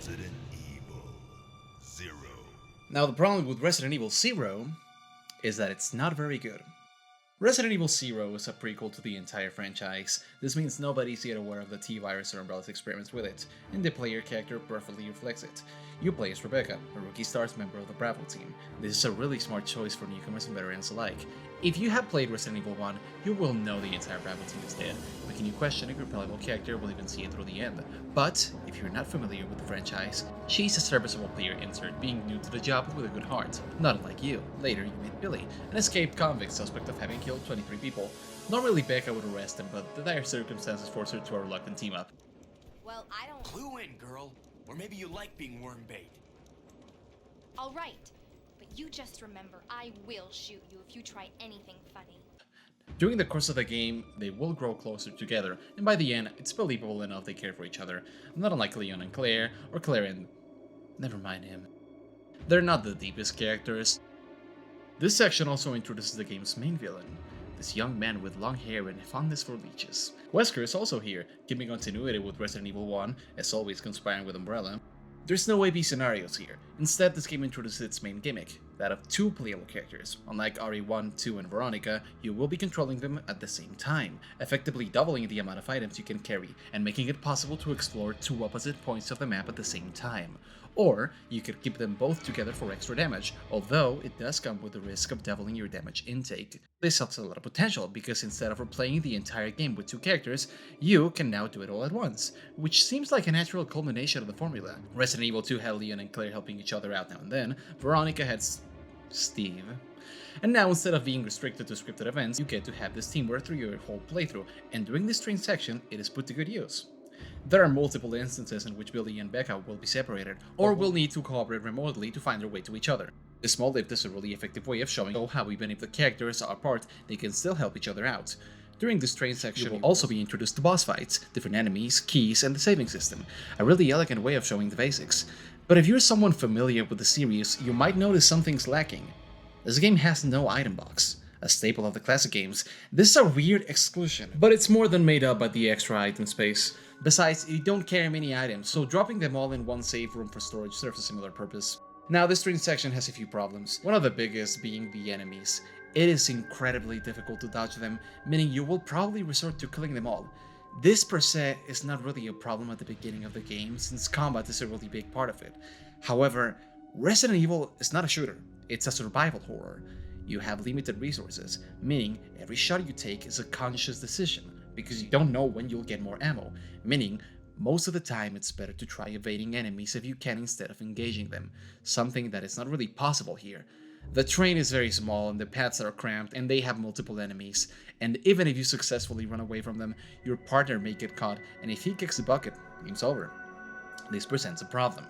Resident Evil 0. Now the problem with Resident Evil 0 is that it's not very good. Resident Evil 0 is a prequel to the entire franchise. This means nobody's yet aware of the T-Virus or Umbrella's experiments with it, and the player character perfectly reflects it. You play as Rebecca, a Rookie Stars member of the Bravo team. This is a really smart choice for newcomers and veterans alike. If you have played Resident Evil 1, you will know the entire Bravo team is dead, making you question if your playable character will even see it through the end. But, if you're not familiar with the franchise, she's a serviceable player insert being new to the job with a good heart. Not unlike you. Later, you meet Billy, an escaped convict suspect of having killed 23 people. Normally Becca would arrest him, but the dire circumstances force her to a reluctant team up. Well, I don't... Clue in, girl. Or maybe you like being worm bait. All right. But you just remember, I will shoot you if you try anything funny. During the course of the game, they will grow closer together, and by the end, it's believable enough they care for each other, not unlike Leon and Claire, or Claire and... never mind him. They're not the deepest characters. This section also introduces the game's main villain, this young man with long hair and fondness for leeches. Wesker is also here, keeping continuity with Resident Evil 1, as always conspiring with Umbrella. There's no AB scenarios here. Instead, this game introduces its main gimmick, that of two playable characters. Unlike RE1, 2, and Veronica, you will be controlling them at the same time, effectively doubling the amount of items you can carry, and making it possible to explore two opposite points of the map at the same time. Or, you could keep them both together for extra damage, although it does come with the risk of doubling your damage intake. This has a lot of potential, because instead of replaying the entire game with two characters, you can now do it all at once, which seems like a natural culmination of the formula. Resident Evil 2 had Leon and Claire helping each other out now and then, Veronica had Steve. And now, instead of being restricted to scripted events, you get to have this teamwork through your whole playthrough, and during this train section, it is put to good use. There are multiple instances in which Billy and Becca will be separated, or will need to cooperate remotely to find their way to each other. The small lift is a really effective way of showing how even if the characters are apart, they can still help each other out. During this train section, you will also be introduced to boss fights, different enemies, keys, and the saving system, a really elegant way of showing the basics. But if you're someone familiar with the series, you might notice something's lacking. This game has no item box. A staple of the classic games, this is a weird exclusion, but it's more than made up by the extra item space. Besides, you don't carry many items, so dropping them all in one save room for storage serves a similar purpose. Now, this train section has a few problems, one of the biggest being the enemies. It is incredibly difficult to dodge them, meaning you will probably resort to killing them all. This per se is not really a problem at the beginning of the game, since combat is a really big part of it. However, Resident Evil is not a shooter, it's a survival horror. You have limited resources, meaning every shot you take is a conscious decision, because you don't know when you'll get more ammo, meaning most of the time it's better to try evading enemies if you can instead of engaging them, something that is not really possible here. The train is very small and the paths are cramped and they have multiple enemies, and even if you successfully run away from them, your partner may get caught, and if he kicks the bucket, game's over. This presents a problem.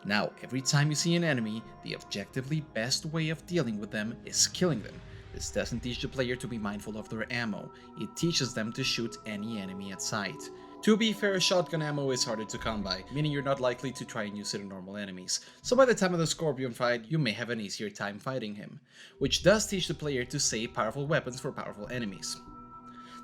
Now, every time you see an enemy, the objectively best way of dealing with them is killing them. This doesn't teach the player to be mindful of their ammo, it teaches them to shoot any enemy at sight. To be fair, shotgun ammo is harder to come by, meaning you're not likely to try and use it on normal enemies, so by the time of the Scorpion fight, you may have an easier time fighting him, which does teach the player to save powerful weapons for powerful enemies.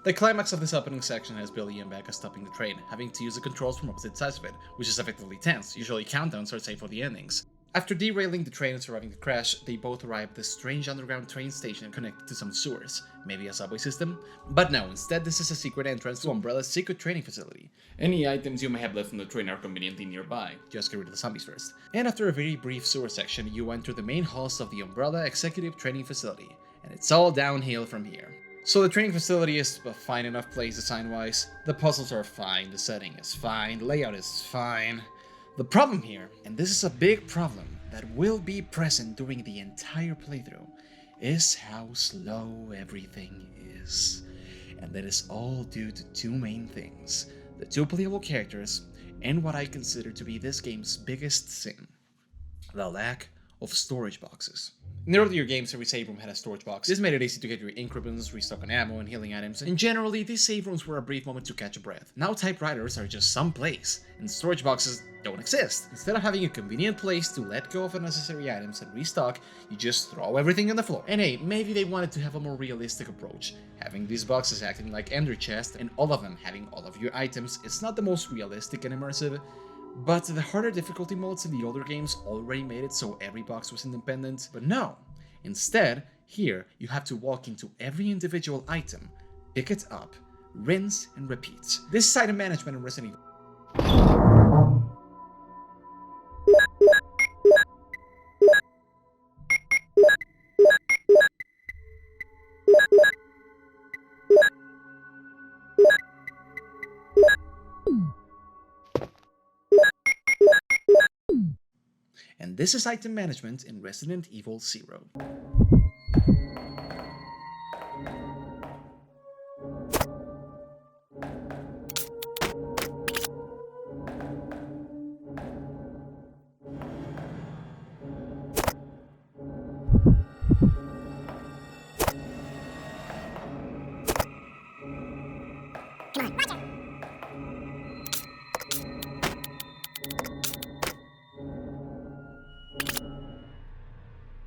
The climax of this opening section has Billy and Becca stopping the train, having to use the controls from opposite sides of it, which is effectively tense. Usually countdowns are saved for the endings. After derailing the train and surviving the crash, they both arrive at this strange underground train station connected to some sewers, maybe a subway system? But no, instead this is a secret entrance to Umbrella's secret training facility. Any items you may have left on the train are conveniently nearby, just get rid of the zombies first. And after a very brief sewer section, you enter the main halls of the Umbrella Executive Training Facility, and it's all downhill from here. So the training facility is a fine enough place design-wise, the puzzles are fine, the setting is fine, the layout is fine. The problem here, and this is a big problem that will be present during the entire playthrough, is how slow everything is. And that is all due to two main things, the two playable characters, and what I consider to be this game's biggest sin, the lack of storage boxes. In earlier games, every save room had a storage box. This made it easy to get your ink ribbons, restock on ammo, and healing items, and generally, these save rooms were a brief moment to catch a breath. Now typewriters are just someplace, and storage boxes don't exist. Instead of having a convenient place to let go of unnecessary items and restock, you just throw everything on the floor. And hey, maybe they wanted to have a more realistic approach. Having these boxes acting like ender chests, and all of them having all of your items, is not the most realistic and immersive, But the harder difficulty modes in the older games already made it so every box was independent, but no. Instead, here you have to walk into every individual item, pick it up, rinse, and repeat. This is item management in Resident Evil. And this is item management in Resident Evil 0.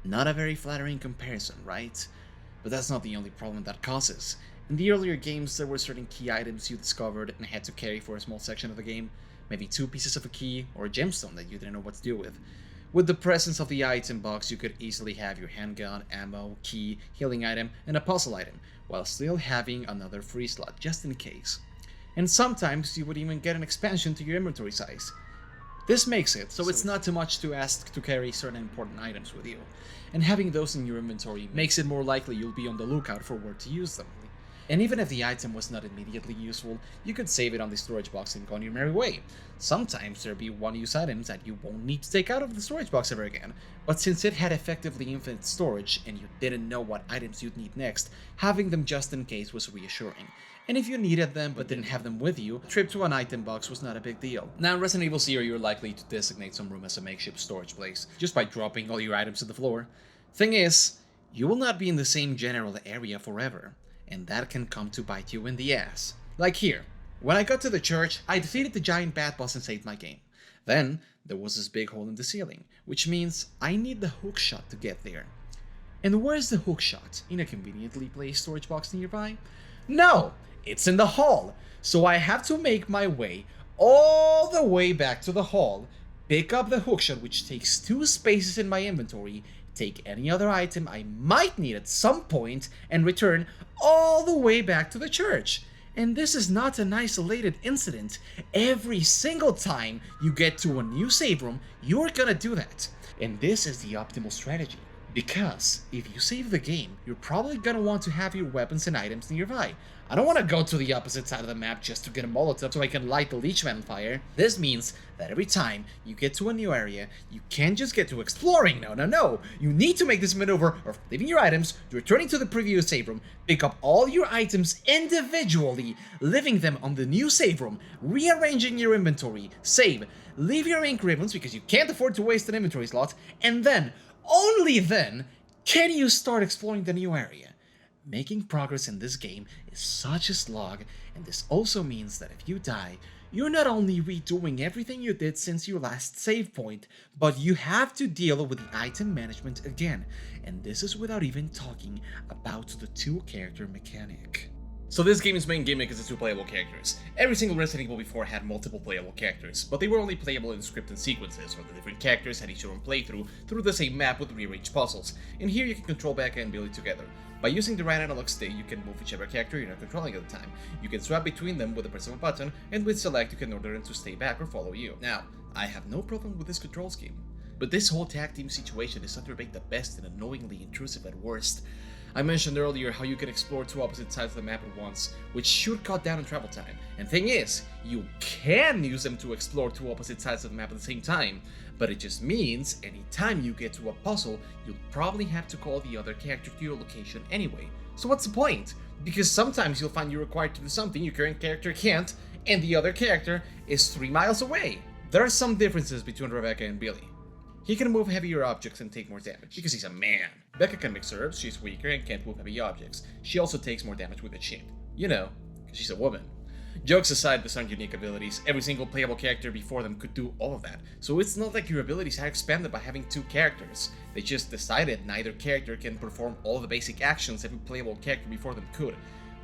Not a very flattering comparison, right? But that's not the only problem that causes. In the earlier games, there were certain key items you discovered and had to carry for a small section of the game, maybe 2 pieces of a key or a gemstone that you didn't know what to do with. With the presence of the item box, you could easily have your handgun, ammo, key, healing item, and a puzzle item, while still having another free slot just in case. And sometimes you would even get an expansion to your inventory size. This makes it so it's not too much to ask to carry certain important items with you, and having those in your inventory makes it more likely you'll be on the lookout for where to use them. And even if the item was not immediately useful, you could save it on the storage box and go on your merry way. Sometimes there'd be one-use items that you won't need to take out of the storage box ever again, but since it had effectively infinite storage and you didn't know what items you'd need next, having them just in case was reassuring. And if you needed them but didn't have them with you, a trip to an item box was not a big deal. Now in Resident Evil 0, you're likely to designate some room as a makeshift storage place, just by dropping all your items to the floor. Thing is, you will not be in the same general area forever, and that can come to bite you in the ass. Like here. When I got to the church, I defeated the giant bad boss and saved my game. Then, there was this big hole in the ceiling, which means I need the hookshot to get there. And where's the hookshot? In a conveniently placed storage box nearby? No! It's in the hall! So I have to make my way all the way back to the hall, pick up the hookshot, which takes 2 spaces in my inventory, take any other item I might need at some point, and return all the way back to the church. And this is not an isolated incident. Every single time you get to a new save room, you're gonna do that. And this is the optimal strategy. Because if you save the game, you're probably gonna want to have your weapons and items nearby. I don't want to go to the opposite side of the map just to get a Molotov so I can light the leechman on fire. This means that every time you get to a new area, you can't just get to exploring. No. You need to make this maneuver of leaving your items, returning to the previous save room, pick up all your items individually, leaving them on the new save room, rearranging your inventory, save, leave your ink ribbons because you can't afford to waste an inventory slot, and then, only then, can you start exploring the new area. Making progress in this game is such a slog, and this also means that if you die, you're not only redoing everything you did since your last save point, but you have to deal with the item management again, and this is without even talking about the 2-character mechanic. So this game's main gimmick is the 2 playable characters. Every single Resident Evil before had multiple playable characters, but they were only playable in scripted sequences, where the different characters had each their own playthrough through the same map with rearranged puzzles. In here you can control Becca and Billy together. By using the right analog stick, you can move whichever character you're not controlling at the time. You can swap between them with the press of a button, and with select you can order them to stay back or follow you. Now, I have no problem with this control scheme, but this whole tag team situation is underbaked at best and annoyingly intrusive at worst. I mentioned earlier how you can explore 2 opposite sides of the map at once, which should cut down on travel time. And thing is, you can use them to explore 2 opposite sides of the map at the same time, but it just means anytime you get to a puzzle, you'll probably have to call the other character to your location anyway. So what's the point? Because sometimes you'll find you're required to do something your current character can't, and the other character is 3 miles away. There are some differences between Rebecca and Billy. He can move heavier objects and take more damage, because he's a man. Becca can mix herbs, she's weaker and can't move heavy objects. She also takes more damage with a chin. You know, because she's a woman. Jokes aside, these aren't unique abilities. Every single playable character before them could do all of that. So it's not like your abilities are expanded by having 2 characters. They just decided neither character can perform all the basic actions every playable character before them could.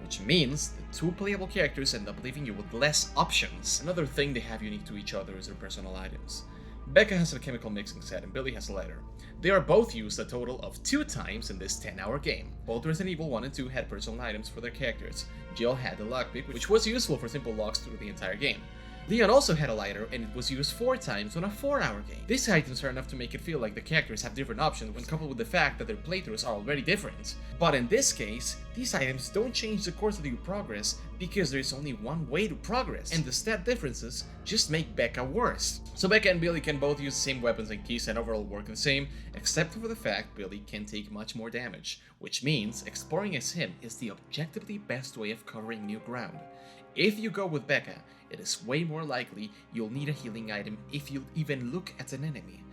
which means the two playable characters end up leaving you with less options. Another thing they have unique to each other is their personal items. Becca has a chemical mixing set and Billy has a lighter. They are both used a total of 2 times in this 10-hour game. Both Resident Evil 1 and 2 had personal items for their characters. Jill had the lockpick, which was useful for simple locks through the entire game. Leon also had a lighter, and it was used 4 times on a 4-hour game. These items are enough to make it feel like the characters have different options when coupled with the fact that their playthroughs are already different. But in this case, these items don't change the course of your progress because there's only one way to progress, and the stat differences just make Becca worse. So Becca and Billy can both use the same weapons and keys and overall work the same, except for the fact Billy can take much more damage, which means exploring as him is the objectively best way of covering new ground. If you go with Becca, it is way more likely you'll need a healing item if you even look at an enemy.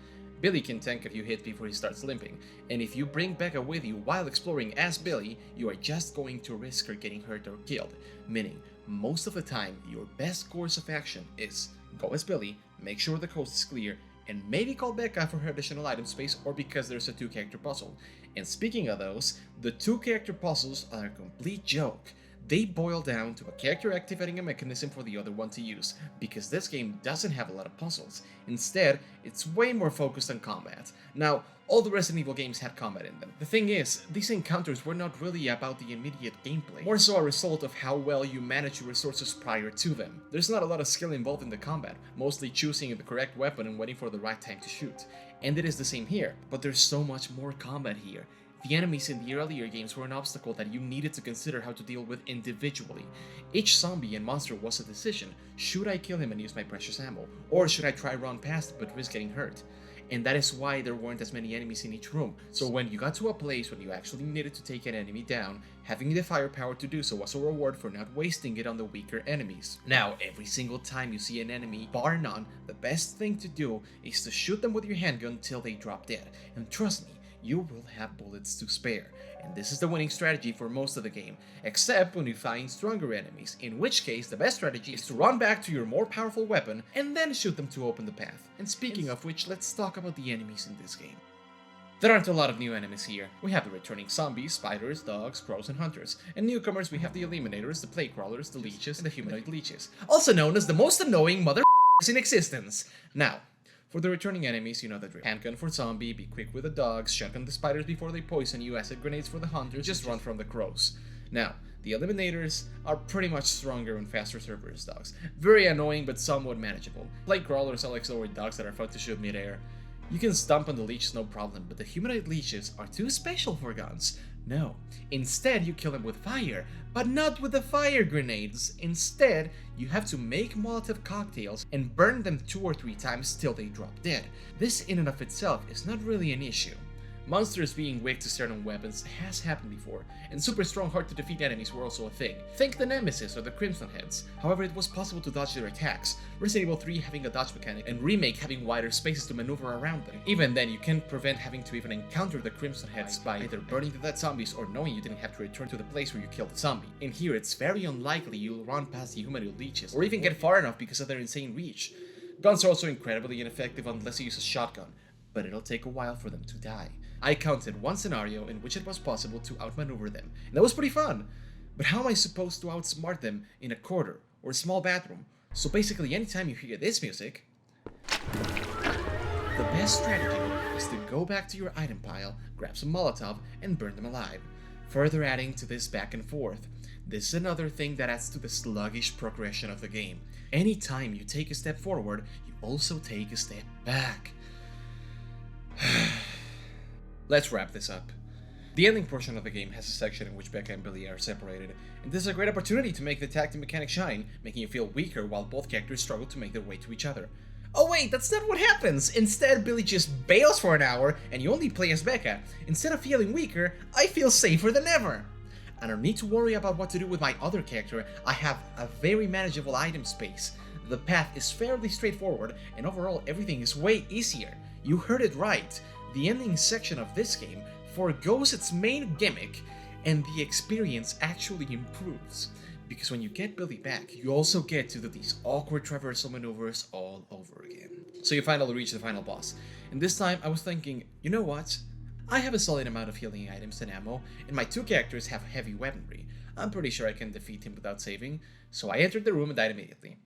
Billy can tank a few hits before he starts limping, and if you bring Becca with you while exploring as Billy, you are just going to risk her getting hurt or killed, meaning most of the time your best course of action is go as Billy, make sure the coast is clear, and maybe call Becca for her additional item space or because there's a 2-character puzzle. And speaking of those, the 2-character puzzles are a complete joke. They boil down to a character activating a mechanism for the other one to use, because this game doesn't have a lot of puzzles. Instead, it's way more focused on combat. Now, all the Resident Evil games had combat in them. The thing is, these encounters were not really about the immediate gameplay, more so a result of how well you manage your resources prior to them. There's not a lot of skill involved in the combat, mostly choosing the correct weapon and waiting for the right time to shoot. And it is the same here, but there's so much more combat here. The enemies in the earlier games were an obstacle that you needed to consider how to deal with individually. Each zombie and monster was a decision. Should I kill him and use my precious ammo? Or should I try run past but risk getting hurt? And that is why there weren't as many enemies in each room. So when you got to a place when you actually needed to take an enemy down, having the firepower to do so was a reward for not wasting it on the weaker enemies. Now, every single time you see an enemy, bar none, the best thing to do is to shoot them with your handgun till they drop dead. And trust me, you will have bullets to spare, and this is the winning strategy for most of the game, except when you find stronger enemies, in which case the best strategy is to run back to your more powerful weapon and then shoot them to open the path. And speaking of which, let's talk about the enemies in this game. There aren't a lot of new enemies here. We have the returning zombies, spiders, dogs, crows, and hunters. And newcomers we have the eliminators, the plague crawlers, the leeches, and the humanoid leeches, also known as the most annoying motherfuckers in existence. Now, for the returning enemies, you know the drill. Handgun for zombie, be quick with the dogs, shotgun the spiders before they poison you, acid grenades for the hunters, just run from the crows. Now, the eliminators are pretty much stronger and faster servers dogs. Very annoying but somewhat manageable. Plague crawlers are like slower dogs that are fun to shoot mid-air. You can stomp on the leeches no problem, but the humanoid leeches are too special for guns. No, instead you kill them with fire, but not with the fire grenades. Instead, you have to make Molotov cocktails and burn them 2 or 3 times till they drop dead. This in and of itself is not really an issue. Monsters being weak to certain weapons has happened before, and super strong hard to defeat enemies were also a thing. Think the Nemesis or the Crimson Heads. However, it was possible to dodge their attacks, Resident Evil 3 having a dodge mechanic, and Remake having wider spaces to maneuver around them. Even then, you can't prevent having to even encounter the Crimson Heads by either burning the dead zombies or knowing you didn't have to return to the place where you killed the zombie. In here, it's very unlikely you'll run past the humanoid leeches, or even get far enough because of their insane reach. Guns are also incredibly ineffective unless you use a shotgun, but it'll take a while for them to die. I counted one scenario in which it was possible to outmaneuver them, and that was pretty fun. But how am I supposed to outsmart them in a corridor or a small bathroom? So basically, anytime you hear this music, the best strategy is to go back to your item pile, grab some Molotov, and burn them alive. Further adding to this back and forth, this is another thing that adds to the sluggish progression of the game. Anytime you take a step forward, you also take a step back. Let's wrap this up. The ending portion of the game has a section in which Becca and Billy are separated, and this is a great opportunity to make the tag team mechanic shine, making you feel weaker while both characters struggle to make their way to each other. Oh wait, that's not what happens! Instead, Billy just bails for an hour, and you only play as Becca. Instead of feeling weaker, I feel safer than ever! I don't need to worry about what to do with my other character. I have a very manageable item space. The path is fairly straightforward, and overall everything is way easier. You heard it right. The ending section of this game forgoes its main gimmick, and the experience actually improves. Because when you get Billy back, you also get to do these awkward traversal maneuvers all over again. So you finally reach the final boss, and this time I was thinking, you know what? I have a solid amount of healing items and ammo, and my 2 characters have heavy weaponry. I'm pretty sure I can defeat him without saving, so I entered the room and died immediately.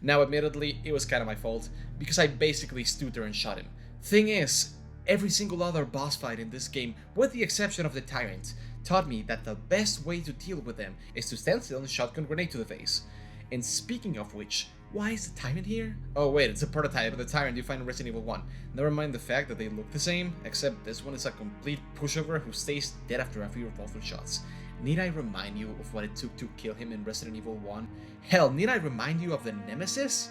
Now, admittedly, it was kind of my fault, because I basically stood there and shot him. Thing is, every single other boss fight in this game, with the exception of the Tyrant, taught me that the best way to deal with them is to stand still and shotgun grenade to the face. And speaking of which, why is the Tyrant here? Oh wait, it's a prototype of the Tyrant you find in Resident Evil 1. Never mind the fact that they look the same, except this one is a complete pushover who stays dead after a few revolver shots. Need I remind you of what it took to kill him in Resident Evil 1? Hell, need I remind you of the Nemesis?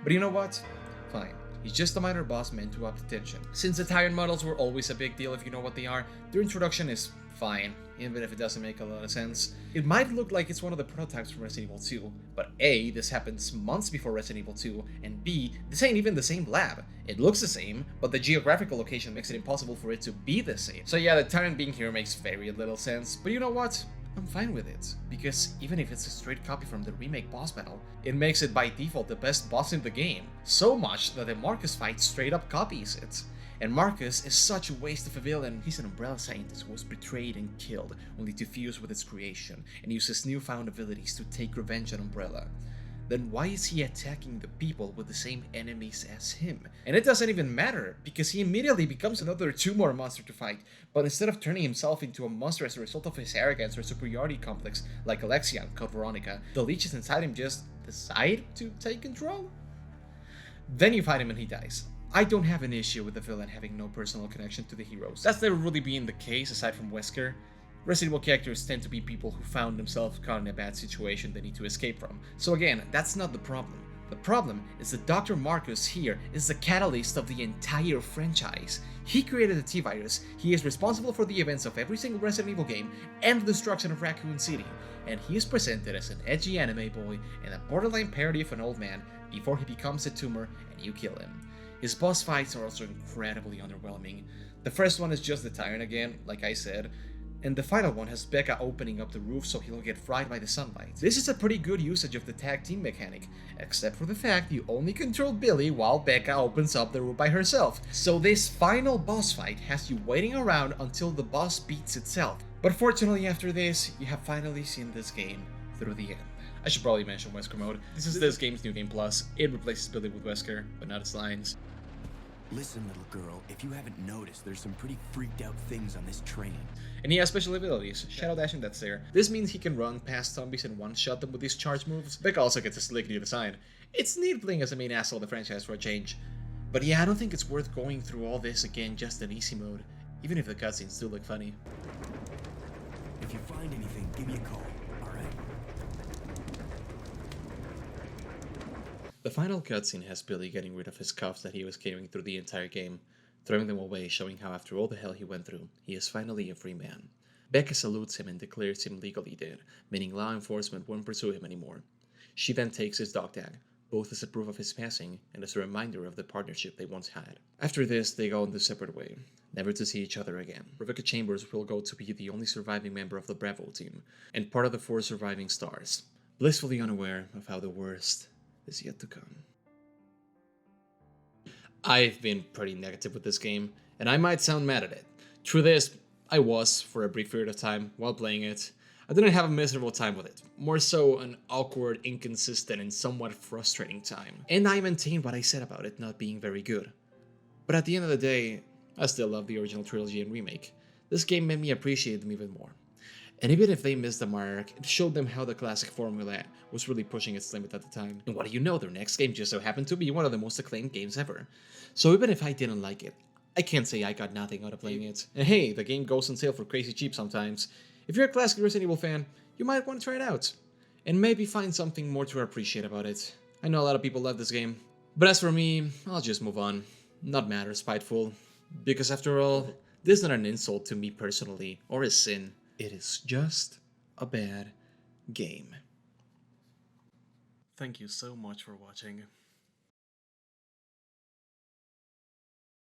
But you know what? Fine. He's just a minor boss meant to up the tension. Since the Tyrant models were always a big deal if you know what they are, their introduction is fine, even if it doesn't make a lot of sense. It might look like it's one of the prototypes from Resident Evil 2, but A, this happens months before Resident Evil 2, and B, this ain't even the same lab. It looks the same, but the geographical location makes it impossible for it to be the same. So yeah, the Tyrant being here makes very little sense, but you know what? I'm fine with it, because even if it's a straight copy from the remake boss battle, it makes it by default the best boss in the game. So much that the Marcus fight straight up copies it. And Marcus is such a waste of a villain. He's an Umbrella scientist who was betrayed and killed, only to fuse with its creation, and use his newfound abilities to take revenge on Umbrella. Then why is he attacking the people with the same enemies as him? And it doesn't even matter, because he immediately becomes another tumor monster to fight, but instead of turning himself into a monster as a result of his arrogance or superiority complex, like Alexia and Code Veronica, the leeches inside him just decide to take control? Then you fight him and he dies. I don't have an issue with the villain having no personal connection to the heroes. That's never really been the case aside from Wesker. Resident Evil characters tend to be people who found themselves caught in a bad situation they need to escape from. So again, that's not the problem. The problem is that Dr. Marcus here is the catalyst of the entire franchise. He created the T-Virus, he is responsible for the events of every single Resident Evil game and the destruction of Raccoon City, and he is presented as an edgy anime boy and a borderline parody of an old man before he becomes a tumor and you kill him. His boss fights are also incredibly underwhelming. The first one is just the Tyrant again, like I said, and the final one has Becca opening up the roof so he'll get fried by the sunlight. This is a pretty good usage of the tag team mechanic, except for the fact you only control Billy while Becca opens up the roof by herself. So this final boss fight has you waiting around until the boss beats itself. But fortunately after this, you have finally seen this game through the end. I should probably mention Wesker mode. This is this game's New Game Plus. It replaces Billy with Wesker, but not its lines. Listen, little girl, if you haven't noticed, there's some pretty freaked out things on this train. And he has special abilities, Shadow Dashing that's there. This means he can run past zombies and one-shot them with his charge moves. Becca also gets a slick new design. It's neat playing as a main asshole of the franchise for a change. But yeah, I don't think it's worth going through all this again just in easy mode, even if the cutscenes do look funny. If you find anything, give me a call, alright? The final cutscene has Billy getting rid of his cuffs that he was carrying through the entire game, throwing them away, showing how after all the hell he went through, he is finally a free man. Becca salutes him and declares him legally dead, meaning law enforcement won't pursue him anymore. She then takes his dog tag, both as a proof of his passing and as a reminder of the partnership they once had. After this, they go on their separate way, never to see each other again. Rebecca Chambers will go to be the only surviving member of the Bravo team, and part of the 4 surviving stars, blissfully unaware of how the worst is yet to come. I've been pretty negative with this game, and I might sound mad at it. Through this, I was for a brief period of time while playing it. I didn't have a miserable time with it, more so an awkward, inconsistent, and somewhat frustrating time. And I maintain what I said about it not being very good. But at the end of the day, I still love the original trilogy and remake. This game made me appreciate them even more. And even if they missed the mark, it showed them how the classic formula was really pushing its limit at the time. And what do you know, their next game just so happened to be one of the most acclaimed games ever. So even if I didn't like it, I can't say I got nothing out of playing it. And hey, the game goes on sale for crazy cheap sometimes. If you're a classic Resident Evil fan, you might want to try it out. And maybe find something more to appreciate about it. I know a lot of people love this game. But as for me, I'll just move on. Not mad or spiteful. Because after all, this is not an insult to me personally, or a sin. It is just a bad game. Thank you so much for watching.